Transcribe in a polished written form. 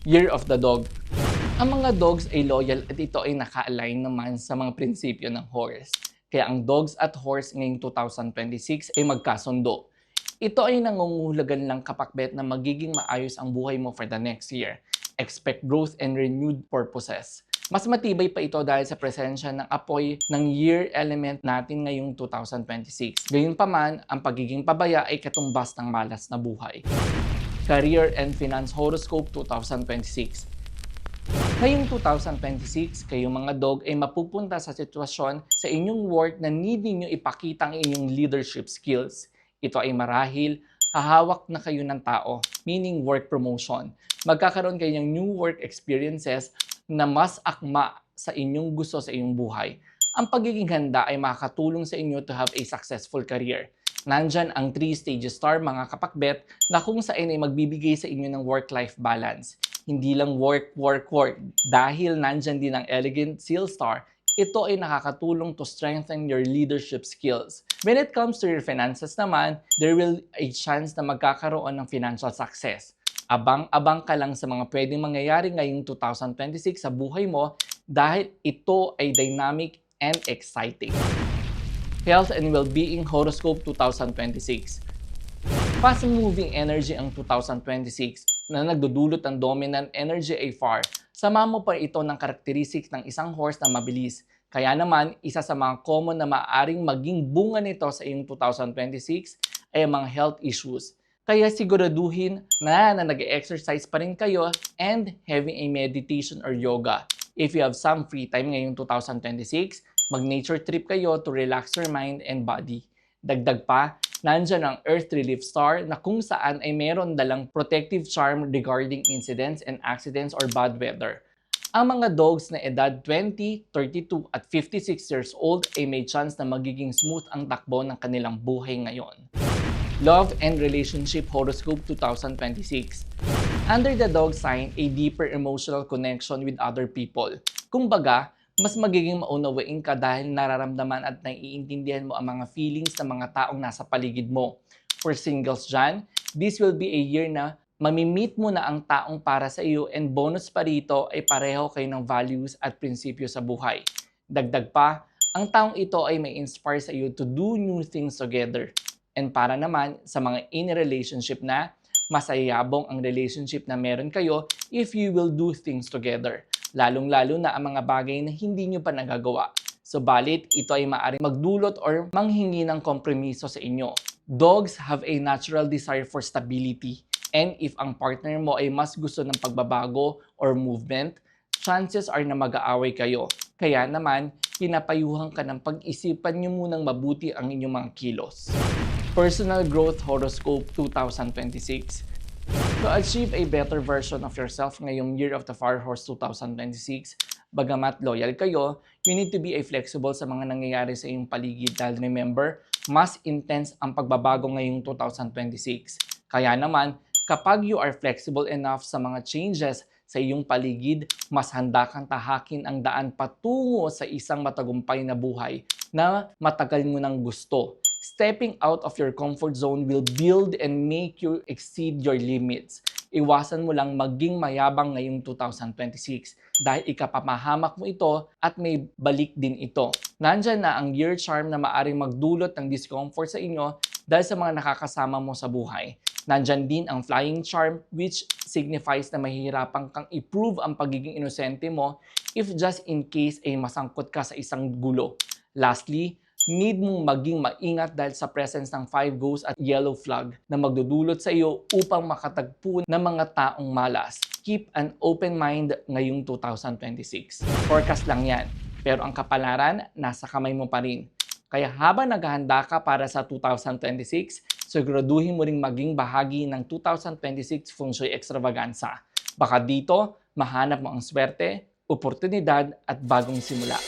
Year of the Dog. Ang mga dogs ay loyal at ito ay naka-align naman sa mga prinsipyo ng horse. Kaya ang dogs at horse ngayong 2026 ay magkasundo. Ito ay nangungulagan lang kapakbet na magiging maayos ang buhay mo for the next year. Expect growth and renewed purposes. Mas matibay pa ito dahil sa presensya ng apoy ng year element natin ngayong 2026. Gayunpaman, ang pagiging pabaya ay katumbas ng malas na buhay. Career and Finance Horoscope 2026. Ngayong 2026, kayong mga dog ay mapupunta sa sitwasyon sa inyong work na need ninyo ipakita ang inyong leadership skills. Ito ay marahil, hahawak na kayo ng tao, meaning work promotion. Magkakaroon kayo ng new work experiences na mas akma sa inyong gusto sa inyong buhay. Ang pagiging handa ay makakatulong sa inyo to have a successful career. Nandyan ang 3 stages star mga kapakbet na kung saan ay magbibigay sa inyo ng work-life balance. Hindi lang work. Dahil nandyan din ang elegant seal star, ito ay nakakatulong to strengthen your leadership skills. When it comes to your finances naman, there will a chance na magkakaroon ng financial success. Abang-abang ka lang sa mga pwedeng mangyayari ngayong 2026 sa buhay mo dahil ito ay dynamic and exciting. Health and Well-Being Horoscope 2026. Fast-moving energy ang 2026 na nagdudulot ng dominant energy ay far. Sama mo pa ito ng characteristics ng isang horse na mabilis. Kaya naman, isa sa mga common na maaaring maging bunga nito sa iyong 2026 ay ang mga health issues. Kaya siguraduhin na nag-exercise pa rin kayo and having a meditation or yoga. If you have some free time ngayong 2026, mag-nature trip kayo to relax your mind and body. Dagdag pa, nandyan ang Earth Relief Star na kung saan ay meron dalang protective charm regarding incidents and accidents or bad weather. Ang mga dogs na edad 20, 32 at 56 years old ay may chance na magiging smooth ang takbo ng kanilang buhay ngayon. Love and Relationship Horoscope 2026. Under the dog sign, a deeper emotional connection with other people. Kumbaga, mas magiging maunawain ka dahil nararamdaman at naiintindihan mo ang mga feelings ng mga taong nasa paligid mo. For singles dyan, this will be a year na mamimit mo na ang taong para sa iyo and bonus pa rito ay pareho kayo ng values at prinsipyo sa buhay. Dagdag pa, ang taong ito ay may inspire sa iyo to do new things together. And para naman sa mga in relationship na, masayabong ang relationship na meron kayo if you will do things together. Lalong-lalo na ang mga bagay na hindi nyo pa nagagawa. Subalit, ito ay maaaring magdulot or manghingi ng kompromiso sa inyo. Dogs have a natural desire for stability. And if ang partner mo ay mas gusto ng pagbabago or movement, chances are na mag-aaway kayo. Kaya naman, pinapayuhan ka ng pag-isipan nyo munang mabuti ang inyong mga kilos. Personal Growth Horoscope 2026. To achieve a better version of yourself ngayong Year of the Fire Horse 2026, bagamat loyal kayo, you need to be flexible sa mga nangyayari sa iyong paligid dahil remember, mas intense ang pagbabago ngayong 2026. Kaya naman, kapag you are flexible enough sa mga changes sa iyong paligid, mas handa kang tahakin ang daan patungo sa isang matagumpay na buhay na matagal mo nang gusto. Stepping out of your comfort zone will build and make you exceed your limits. Iwasan mo lang maging mayabang ngayong 2026 dahil ikapamahamak mo ito at may balik din ito. Nandyan na ang year charm na maaring magdulot ng discomfort sa inyo dahil sa mga nakakasama mo sa buhay. Nandyan din ang flying charm which signifies na mahihirapan kang i-prove ang pagiging inosente mo if just in case ay masangkot ka sa isang gulo. Lastly, need mong maging maingat dahil sa presence ng 5 ghosts at yellow flag na magdudulot sa iyo upang makatagpo ng mga taong malas. Keep an open mind ngayong 2026. Forecast lang yan, pero ang kapalaran nasa kamay mo pa rin. Kaya habang naghahanda ka para sa 2026, siguraduhin mo ring maging bahagi ng 2026 Feng Shui Extravaganza. Baka dito, mahanap mo ang swerte, oportunidad at bagong simula.